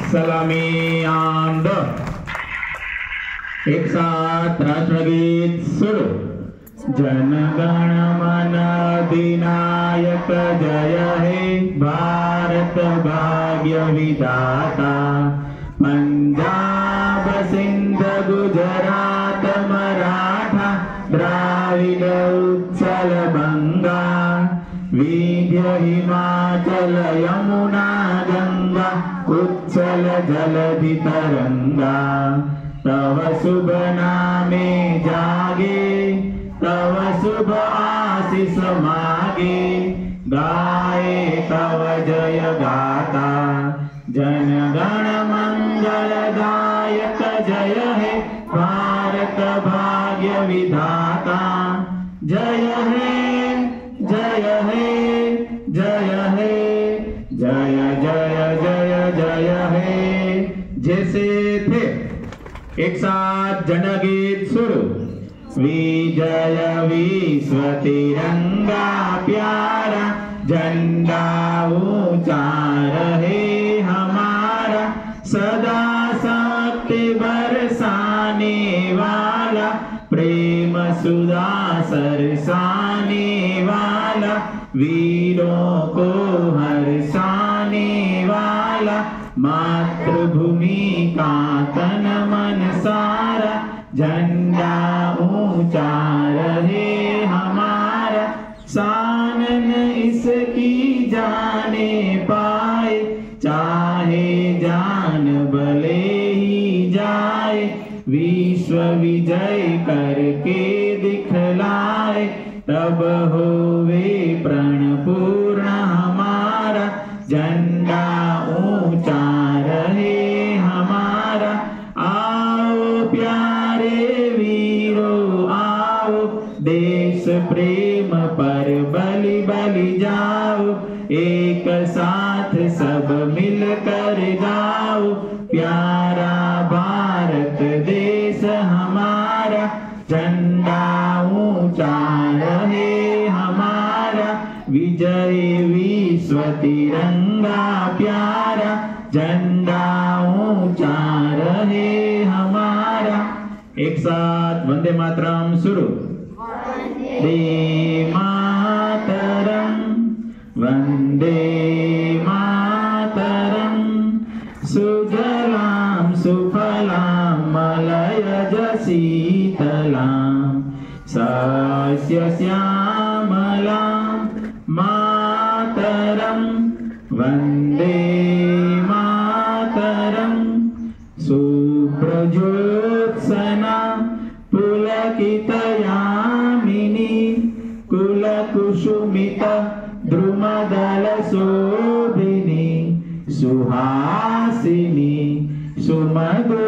सलामी on the. एक साथ राष्ट्रगीत शुरू। जन गण मन अधिनायक जय हे भारत भाग्य विधाता। पंजाब सिंध गुजरात मराठा द्राविड उत्कल बंगा। विंध्य हिमाचल यमुना गंगा उच्छल जलधि तरंगा। तव शुभ नामे जागे तव शुभ आशीष मागे। गाए तव जय गाता जन गण मंगलदायक जय हे भारत भाग्य विधाता। जय हे जय हे जय हे जय जय जय जय हे। जैसे थे एक साथ जनगीत शुरू। विजय विश्व तिरंगा प्यारा झंडा ऊंचा रहे हमारा। सदा शक्ति बरसाने वाला प्रेम सुधा सरसाने वाला। वीरों को हर्षाने वाला मातृभूमि का तन मन सारा। झंडा ऊंचा रहे हमारा शान इसकी जाने पाए। चाहे जान भले ही जाए विश्व विजय करके दिखलाए। तब होवे प्रण पूर्ण हमारा झंडा ऊंचा रहे हमारा। आओ प्यारे वीरों आओ देश प्रेम पर बलि बलि जाओ। एक साथ सब मिलकर गाओ प्यारा भारत देश हमारा। झंडा ऊंचा रहे हमारा विजय विश्व तिरंगा प्यारा। झंडा ऊंचा रहे हमारा। एक साथ वंदे मातरम शुरू। वंदे मातरम वंदे मातरम। सुजलाम सुफलाम मलयज शीतलाम। सस्य श्यामलाम मातरम वंदे मातरम। सुप्रज्योत्सना पुलकित यामिनी कुलकुसुमित द्रुमदल शोभिनी। सुहासिनी सुमधुर